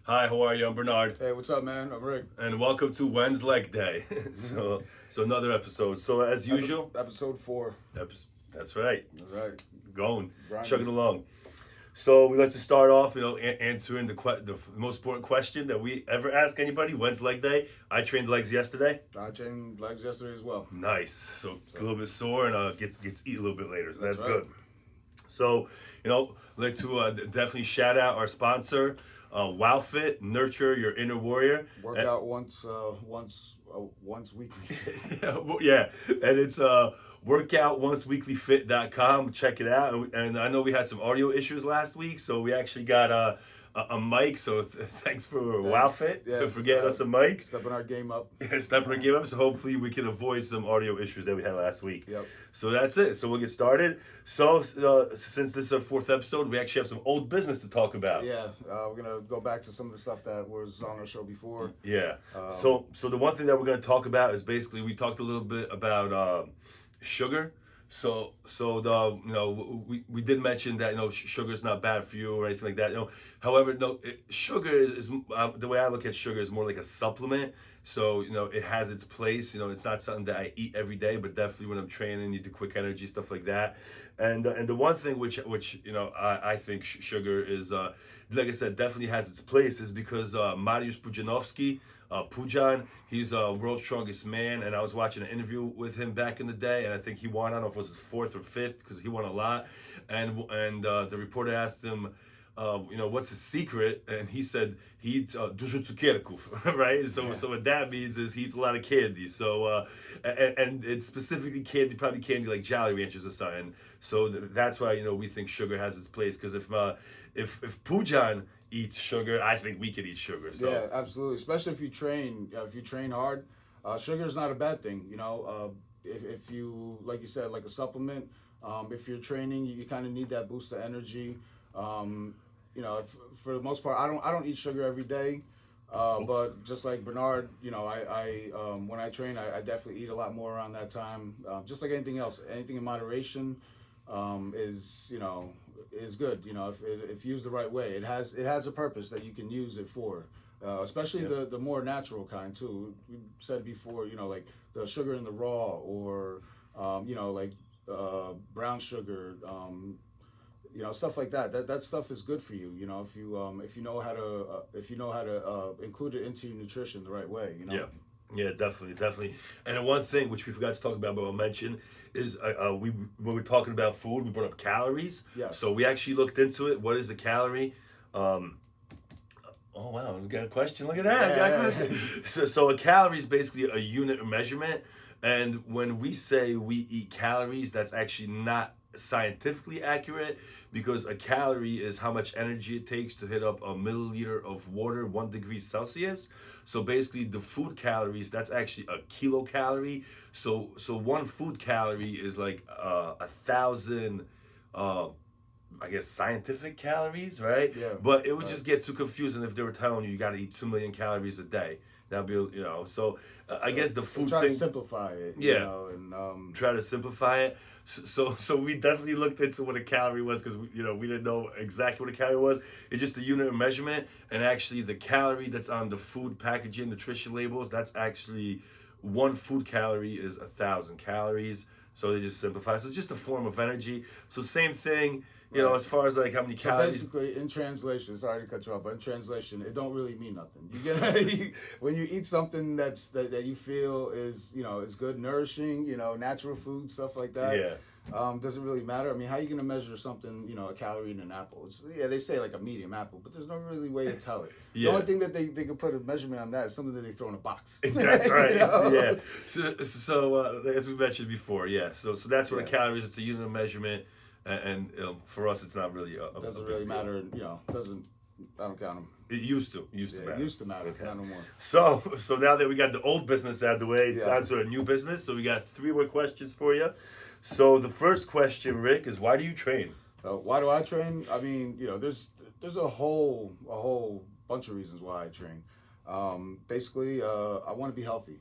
Hi, how are you? I'm Bernard, Hey, what's up, man? I'm Rick. and welcome to When's Leg Day. so another episode. So as usual, Episode 4. that's right, All right. going, Grinding. chugging along. So we like to start off, answering the most important question that we ever ask anybody. When's leg day? I trained legs yesterday. I trained legs yesterday as well. Nice. So a little bit sore and gets eat a little bit later. So that's right. good. So, like to definitely shout out our sponsor, WowFit, nurture your inner warrior. Workout once weekly. Yeah, and it's workoutonceweeklyfit.com. Check it out. And I know we had some audio issues last week, so we actually got a mic. So thanks for WowFit for getting us a mic. Stepping our game up. Stepping our game up. So hopefully we can avoid some audio issues that we had last week. Yep. So that's it. So we'll get started. So since this is our 4th episode, we actually have some old business to talk about. Yeah, we're gonna go back to some of the stuff that was on our show before. Yeah. So the one thing that we're going to talk about is basically we talked a little bit about sugar. So we did mention that sugar is not bad for you or anything like that. However, sugar is the way I look at sugar is more like a supplement. So it has its place. It's not something that I eat every day, but definitely when I'm training, need the quick energy, stuff like that. And the one thing which I think sugar is like I said, definitely has its place is because Mariusz Pudzianowski. Pujan, he's world's strongest man, and I was watching an interview with him back in the day, and I think he won. I don't know if it was his 4th or 5th because he won a lot. And the reporter asked him, what's his secret? And he said he eats dużo cukierków, right? So what that means is he eats a lot of candy. So and it's specifically candy, probably candy like Jolly Ranchers or something. So that's why we think sugar has its place because if Pujan eats sugar, I think we could eat sugar. So Yeah, absolutely. Especially if you train hard, sugar is not a bad thing. If you, like you said, like a supplement. If you're training, you kind of need that boost of energy. For the most part, I don't eat sugar every day. But just like Bernard, I when I train, I definitely eat a lot more around that time. Just like anything else, anything in moderation is good. If used the right way, it has a purpose that you can use it for. Especially the more natural kind too. We said before, like the sugar in the raw or like brown sugar. Stuff like that. That stuff is good for you. If you know how to include it into your nutrition the right way. Yeah, definitely. And one thing which we forgot to talk about, but I'll mention, is when we're talking about food, we brought up calories. Yes. So we actually looked into it. What is a calorie? Oh wow, we got a question. Look at that. Got a question. So a calorie is basically a unit of measurement, and when we say we eat calories, that's actually not scientifically accurate because a calorie is how much energy it takes to hit up a milliliter of water 1 degree Celsius. So basically the food calories, that's actually a kilocalorie. So 1 food calorie is like 1,000 I guess scientific calories, right? Yeah. But it would just get too confusing if they were telling you got to eat 2 million calories a day. That'd be, so I guess the food try thing. to simplify it. Yeah. And try to simplify it. So we definitely looked into what a calorie was because we didn't know exactly what a calorie was. It's just a unit of measurement, and actually the calorie that's on the food packaging, nutrition labels, that's actually 1 food calorie is 1,000 calories. So they just simplify. So it's just a form of energy. So same thing. As far as like how many calories. Basically, in translation, sorry to cut you off, but in translation, it don't really mean nothing. When you eat something that you feel is is good, nourishing, natural food, stuff like that. Yeah. Doesn't really matter. I mean, how are you gonna measure something, a calorie in an apple? They say like a medium apple, but there's no really way to tell it. The only thing that they can put a measurement on that is something that they throw in a box. That's right. Yeah. So as we mentioned before, yeah. So that's what a calorie is. It's a unit of measurement. And for us, it's not really a doesn't really matter. Doesn't. I don't count them. It used to matter. It used to matter. Okay. Not no more. So now that we got the old business out of the way, it's on to a new business. So we got 3 more questions for you. So the first question, Rick, is why do you train? Why do I train? I mean, there's a whole bunch of reasons why I train. Basically, I want to be healthy.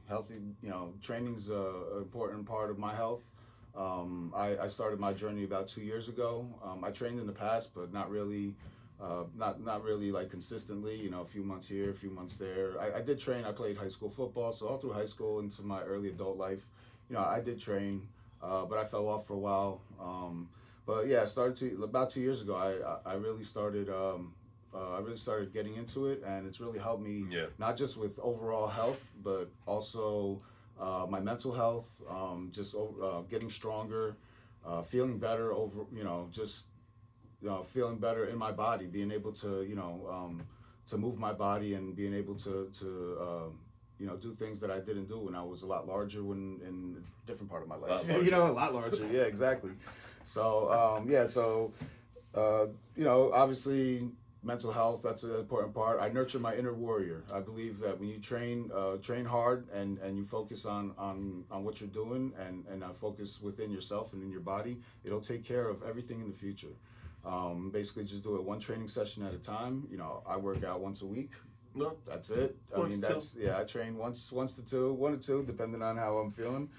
Training's an important part of my health. I started my journey about 2 years ago. I trained in the past, but not really not really like consistently, you know, a few months here, a few months there. I did train. I played high school football, so all through high school into my early adult life, you know, I did train, but I fell off for a while. But yeah, I started to about 2 years ago. I really started. I really started getting into it, and it's really helped me Yeah. not just with overall health, but also my mental health. Getting stronger, feeling better over. You know, just feeling better in my body, being able to to move my body and being able to do things that I didn't do when I was a lot larger when in a different part of my life. Larger. A lot larger. Yeah, exactly. So obviously mental health, that's an important part. I nurture my inner warrior. I believe that when you train hard and you focus on what you're doing and focus within yourself and in your body, it'll take care of everything in the future. Basically just do it one training session at a time. You know, I work out once a week. No. That's it. I train once to two, 1 to 2, depending on how I'm feeling.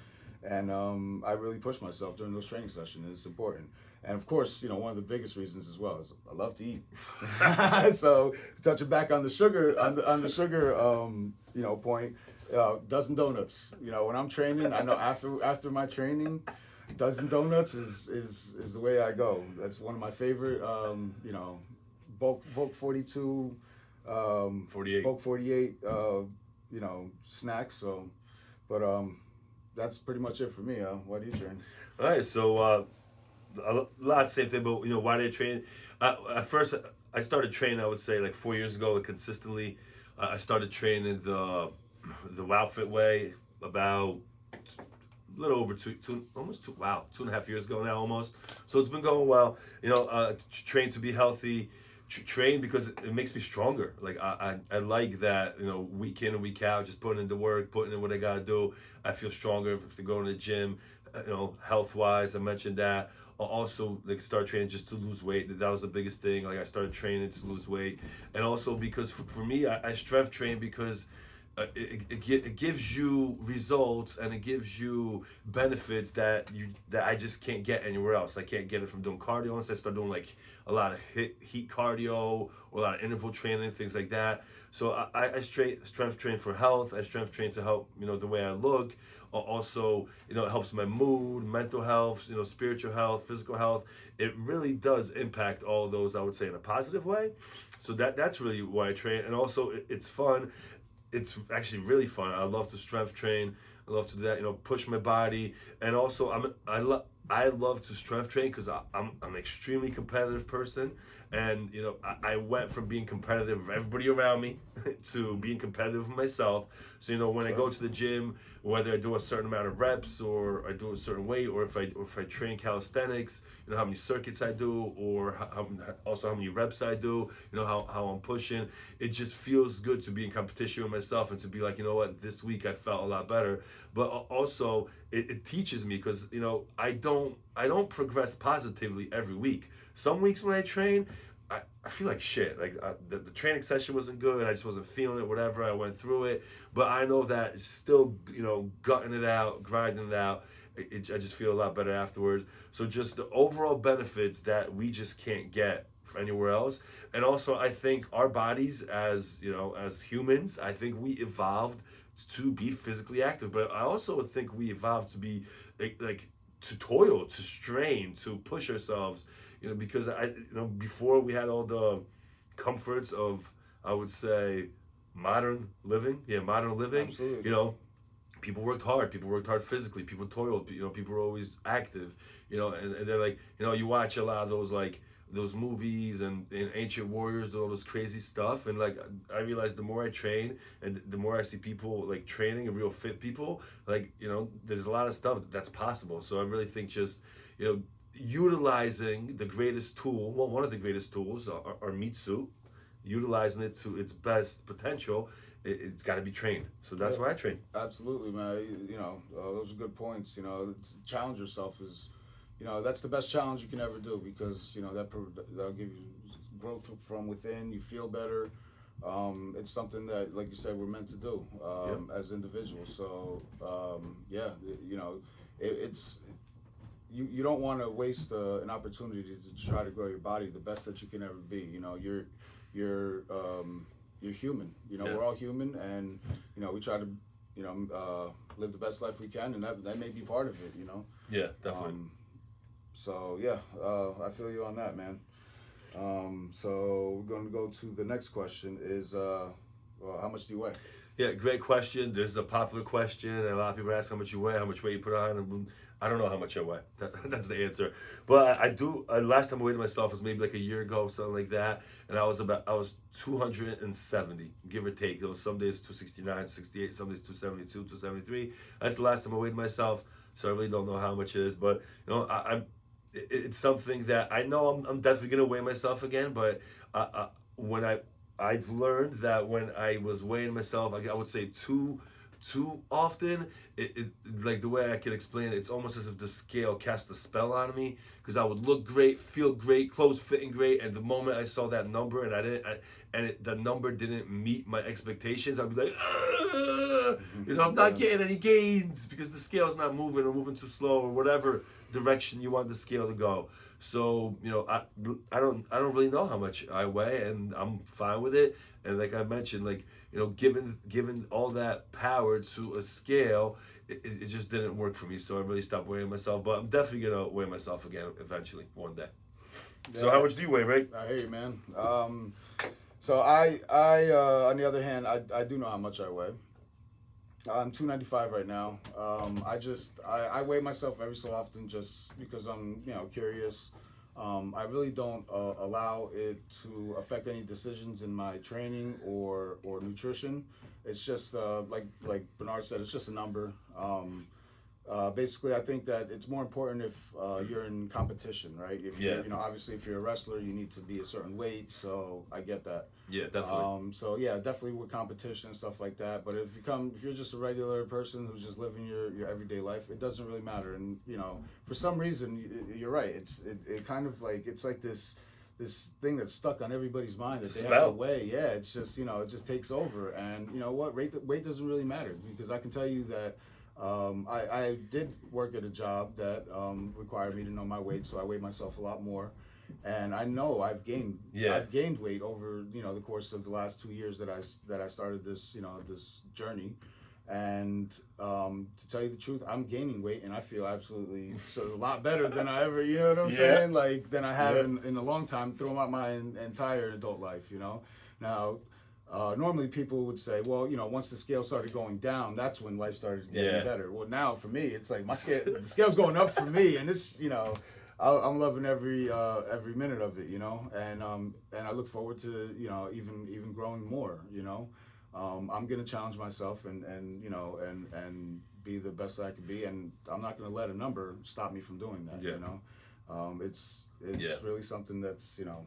And I really push myself during those training sessions. It's important. And of course, you know, one of the biggest reasons as well is I love to eat. So touching back on the sugar, point, dozen donuts. You know, when I'm training, I know after my training, dozen donuts is the way I go. That's one of my favorite. Bulk 42. 48. Bulk 48. Snacks. So, but that's pretty much it for me. Why do you train? All right, so a lot of same thing, but why did I train? At first, I started training. I would say like 4 years ago, like, consistently. I started training the WowFit way about a little over almost 2.5 years ago now, almost. So it's been going well. Train to be healthy. Train because it makes me stronger. Like I like that, week in and week out, just putting in the work, putting in what I gotta do. I feel stronger if I go to the gym, health wise. I mentioned that. I also like start training just to lose weight. That was the biggest thing. Like I started training to lose weight, and also because for me, I strength train because it gives you results and it gives you benefits that I just can't get anywhere else. I can't get it from doing cardio unless I start doing like a lot of heat cardio or a lot of interval training, things like that. So I strength train for health. I strength train to help the way I look. Also, it helps my mood, mental health, spiritual health, physical health. It really does impact all of those, I would say, in a positive way. So that's really why I train. And also, it's fun. It's actually really fun. I love to strength train. I love to do that, push my body. And also, I love to strength train because I'm an extremely competitive person. And, I went from being competitive with everybody around me to being competitive with myself. So, when I go to the gym, whether I do a certain amount of reps or I do a certain weight, or if I train calisthenics, how many circuits I do, or how many reps I do, how I'm pushing. It just feels good to be in competition with myself and to be like, this week I felt a lot better. But also it teaches me because, I don't progress positively every week. Some weeks when I train, I feel like shit. Like the training session wasn't good. I just wasn't feeling it. Whatever. I went through it, but I know that still, gutting it out, grinding it out. I just feel a lot better afterwards. So just the overall benefits that we just can't get anywhere else. And also, I think our bodies, as humans, I think we evolved to be physically active. But I also think we evolved to be like to toil, to strain, to push ourselves. Because before we had all the comforts of, I would say, modern living. Yeah, modern living. Absolutely. People worked hard. People worked hard physically. People toiled. People were always active. And they're like, you watch a lot of those like those movies and ancient warriors do all this crazy stuff. And like I realized the more I train and the more I see people like training and real fit people, like there's a lot of stuff that's possible. So I really think just utilizing the greatest tool, well, one of the greatest tools, our meat suit, utilizing it to its best potential, it's got to be trained. So that's why I train. Absolutely, man. Those are good points. To challenge yourself is, that's the best challenge you can ever do because that'll give you growth from within. You feel better. It's something that, like you said, we're meant to do as individuals. So it's you don't want to waste an opportunity to try to grow your body the best that you can ever be. You know, you're human. You know, Yeah. we're all human, and you know, we try to, you know, live the best life we can, and that may be part of it. You know. Yeah, definitely. So yeah, I feel you on that, man. So we're going to go to the next question. Is well, how much do you weigh? Yeah, great question. This is a popular question, and a lot of people ask how much you weigh, how much weight you put on. And I don't know how much I weigh. That's the answer. But I do. Last time I weighed myself was maybe like a year ago, something like that. And I was 270, give or take. It was some days 269, 68, some days 272, 273. That's the last time I weighed myself. So I really don't know how much it is. But you know, it's something that I know I'm definitely gonna weigh myself again. But when I've learned that when I was weighing myself, I would say too often, it like the way I can explain it, it's almost as if the scale cast a spell on me, because I would look great, feel great, clothes fitting great, and the moment I saw that number and the number didn't meet my expectations, I'd be like, you know, I'm not getting any gains because the scale's not moving or moving too slow or whatever direction you want the scale to go. So you know, I don't really know how much I weigh, and I'm fine with it. And like I mentioned, like you know, given all that power to a scale, it just didn't work for me. So I really stopped weighing myself. But I'm definitely gonna weigh myself again eventually one day. So Yeah. how much do you weigh, Ray? I hear you, man. So I on the other hand, I do know how much I weigh. I'm 295 right now. I weigh myself every so often just because I'm, you know, curious. I really don't allow it to affect any decisions in my training or nutrition. It's just like Bernard said, it's just a number. Basically, I think that it's more important if you're in competition, right? If you're, Yeah. you know, obviously if you're a wrestler, you need to be a certain weight. So I get that. Yeah, definitely. So yeah, definitely with competition and stuff like that. But if you're just a regular person who's just living your everyday life, it doesn't really matter. And you know, for some reason, you're right. It kind of like it's like this thing that's stuck on everybody's mind that they have to Spell. weigh. Yeah, it's just, you know, it just takes over. And you know what, weight doesn't really matter, because I can tell you that. I did work at a job that required me to know my weight, so I weighed myself a lot more, and I know I've gained weight over, you know, the course of the last 2 years that I started this, you know, this journey, and to tell you the truth, I'm gaining weight, and I feel absolutely so a lot better than I ever, you know what I'm saying, like than I have in a long time throughout my entire adult life, you know. Now. Normally people would say, well, you know, once the scale started going down, that's when life started getting better. Well, now for me, it's like the scale's going up for me, and it's, you know, I'm loving every minute of it, you know, and I look forward to, you know, even growing more, you know. I'm gonna challenge myself and you know and be the best that I can be, and I'm not gonna let a number stop me from doing that, you know. It's really something that's, you know.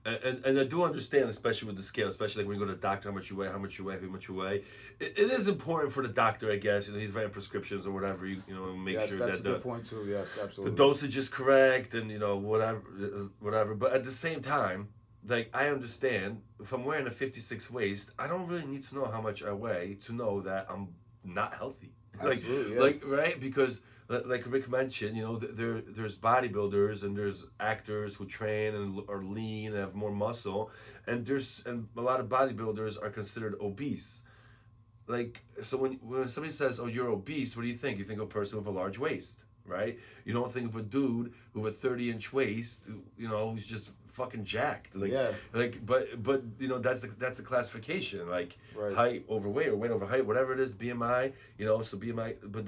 And I do understand, especially with the scale, especially like when you go to the doctor, how much you weigh, how much you weigh, how much you weigh. It is important for the doctor, I guess. You know, he's writing prescriptions or whatever. You know, make sure That's that a good point too. Yes, absolutely. the dosage is correct, and you know whatever. But at the same time, like I understand, if I'm wearing a 56 waist, I don't really need to know how much I weigh to know that I'm not healthy. Absolutely, yeah. Like right, because like Rick mentioned, you know, there's bodybuilders and there's actors who train and are lean and have more muscle, and a lot of bodybuilders are considered obese. Like, so when somebody says, "Oh, you're obese," what do you think? You think of a person with a large waist, right? You don't think of a dude with a 30-inch waist, you know, who's just fucking jacked. Like, Yeah. Like, but you know, that's the classification, like Right. height over weight or weight over height, whatever it is, BMI. You know, so BMI, but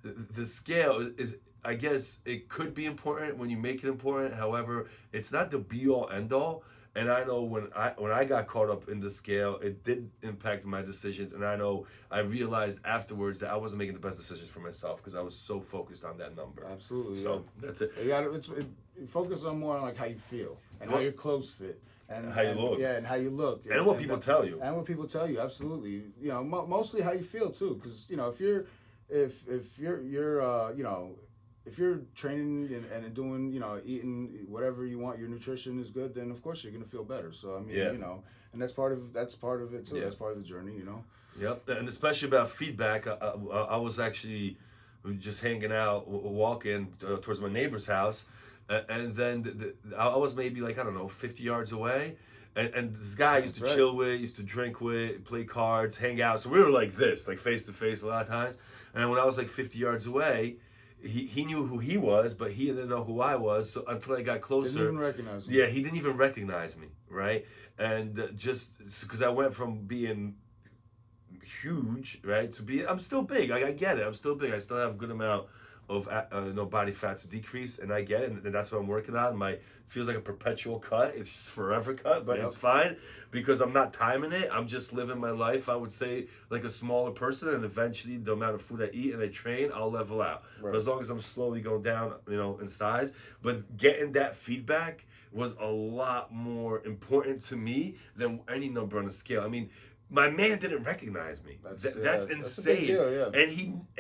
the scale is, I guess it could be important when you make it important. However, it's not the be all end all. And I know when I got caught up in the scale, it did impact my decisions. And I know I realized afterwards that I wasn't making the best decisions for myself because I was so focused on that number. Absolutely. So that's it. You gotta focus on more on like how you feel and how your clothes fit. And how you look. Yeah, and how you look. And what people tell you. And what people tell you, absolutely. You know, mostly how you feel too, because you know if you're you know, if you're training and doing, you know, eating whatever you want, your nutrition is good, then of course you're gonna feel better. So I mean, you know, and that's part of it too. Yeah. That's part of the journey, you know. Yep, and especially about feedback. I was actually We were just hanging out, walking towards my neighbor's house, and then I was maybe like, I don't know, 50 yards away. And this guy I used to That's right. chill with, used to drink with, play cards, hang out. So we were like this, like face to face a lot of times. And when I was like 50 yards away, he knew who he was, but he didn't know who I was. So until I got closer, Didn't even recognize me. yeah, he didn't even recognize me, right? And just because I went from being huge, right, to be, I'm still big. I get it. I'm still big. I still have a good amount of body fat to decrease, and I get it, and that's what I'm working on. My feels like a perpetual cut. It's forever cut, but it's fine because I'm not timing it. I'm just living my life. I would say like a smaller person, and eventually the amount of food I eat and I train, I'll level out. Right. But as long as I'm slowly going down, in size. But getting that feedback was a lot more important to me than any number on the scale. I mean, my man didn't recognize me. That's insane. That's a big deal, yeah.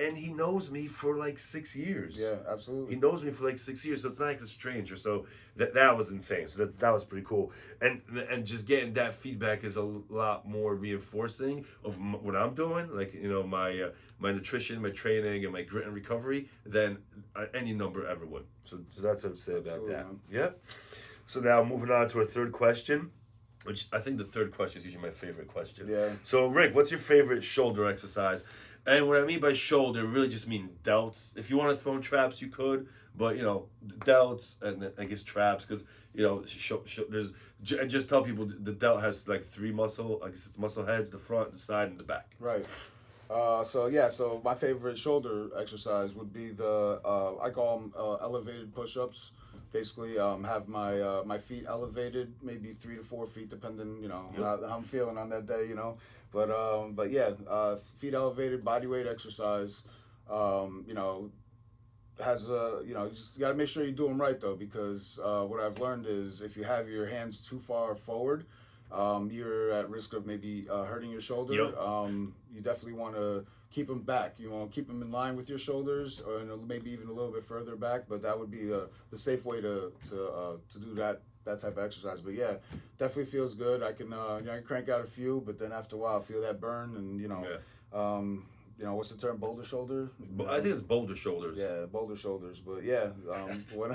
And he knows me for like 6 years. Yeah, absolutely. He knows me for like 6 years, so it's not like a stranger. So that was insane. So that was pretty cool. And just getting that feedback is a lot more reinforcing of what I'm doing, like my nutrition, my training, and my grit and recovery than any number ever would. So that's what I'd say about that. Man. Yeah. So now moving on to our third question. Which I think the third question is usually my favorite question. Yeah. So Rick, what's your favorite shoulder exercise? And what I mean by shoulder really just mean delts. If you want to throw in traps, you could, but delts and I guess traps because there's and just tell people the delt has like three muscle heads: the front, the side, and the back. Right. So my favorite shoulder exercise would be I call them elevated push-ups. Basically, have my feet elevated, maybe 3 to 4 feet, depending, how I'm feeling on that day, But yeah, feet elevated, body weight exercise. Has you just got to make sure you do them right though, because what I've learned is if you have your hands too far forward, you're at risk of maybe hurting your shoulder. Yep. You definitely want to keep them back. You want to keep them in line with your shoulders, or maybe even a little bit further back. But that would be the safe way to do that type of exercise. But yeah, definitely feels good. I can I can crank out a few, but then after a while, I feel that burn, and what's the term? Boulder shoulder. I think it's boulder shoulders. Yeah, boulder shoulders. But yeah, one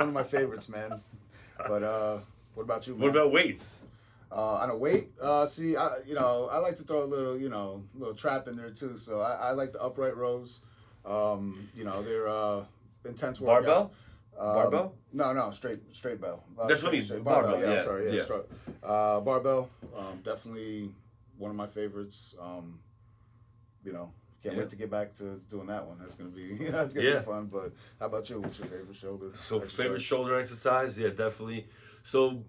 of my favorites, man. But what about you, man? What about weights? On a weight, see, I like to throw a little trap in there too. So I like the upright rows. They're intense workout. Barbell? No, straight bell. That's what I mean. Barbell. Yeah, Yeah, I'm sorry. yeah. Barbell. Definitely one of my favorites. Can't wait to get back to doing that one. That's gonna be be fun. But how about you? What's your favorite shoulder? So exercise? favorite shoulder exercise? Yeah, definitely. So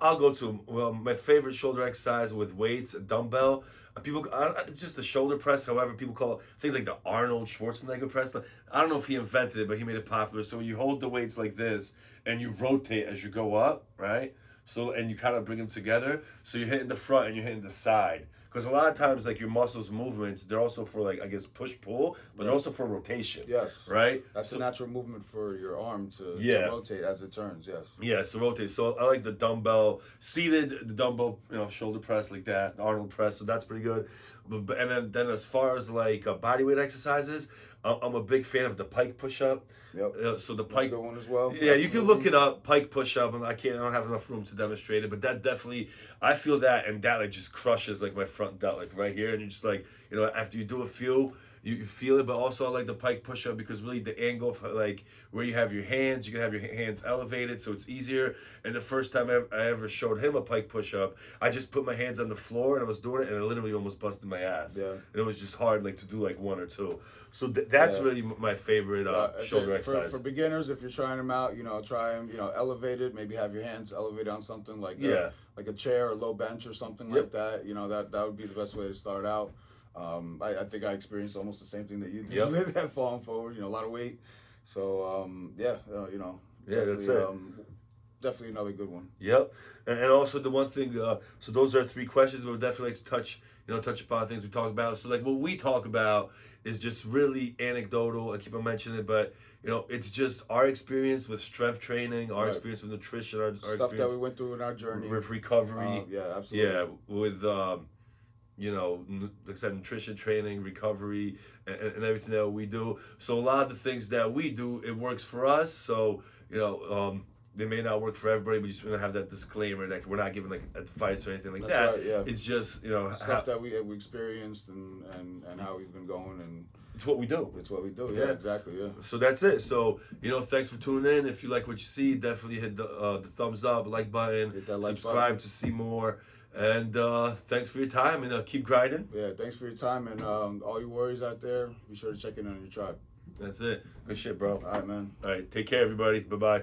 I'll go to my favorite shoulder exercise with weights, a dumbbell. It's just a shoulder press. However, people call it things like the Arnold Schwarzenegger press. I don't know if he invented it, but he made it popular. So you hold the weights like this and you rotate as you go up, right? So and you kind of bring them together. So you're hitting the front and you're hitting the side. Because a lot of times, like your muscles movements, they're also for like push pull, but they're also for rotation. Yes. Right. That's a natural movement for your arm to rotate as it turns. Yes. Yeah, so rotate. So I like the dumbbell seated, the dumbbell, shoulder press like that, the Arnold press. So that's pretty good. But and then as far as like body weight exercises, I'm a big fan of the pike push up. Yep. So the That's pike. a good one as well. Yeah, you can look it up, pike push up. I don't have enough room to demonstrate it, but that definitely, I feel that, and that like just crushes like my front delt like right here, and you're just like, after you do a few, you feel it. But also I like the pike push up because really the angle of like where you have your hands, you can have your hands elevated, so it's easier. And the first time I ever showed him a pike push up, I just put my hands on the floor and I was doing it, and I literally almost busted my ass. Yeah. And it was just hard like to do like one or two. So that's really my favorite shoulder exercise. For beginners, if you're trying them out, try them, elevated. Maybe have your hands elevated on something like a chair or low bench or something like that. That would be the best way to start out. I think I experienced almost the same thing that you did with that falling forward. A lot of weight. So that's it. Definitely another good one. Yep, and also the one thing. So those are 3 questions. We'll definitely like to touch upon things we talk about. So like what we talk about is just really anecdotal. I keep on mentioning it, but it's just our experience with strength training, our experience with nutrition, our Stuff experience that we went through in our journey with recovery. Yeah, absolutely. Yeah, with like I said, nutrition training, recovery, and everything that we do. So a lot of the things that we do, it works for us. So they may not work for everybody, but you just want to have that disclaimer that we're not giving like advice or anything like That's that. right, yeah. It's just Stuff that we experienced and how we've been going, and it's what we do. it's what we do. Yeah, exactly. Yeah. So that's it. So thanks for tuning in. If you like what you see, definitely hit the thumbs up, like button, Hit that like subscribe button. to see more. And thanks for your time, and keep grinding. Yeah, thanks for your time, and all your worries out there, be sure to check in on your tribe. That's it. Good shit, bro. All right, man. All right, take care, everybody. Bye bye.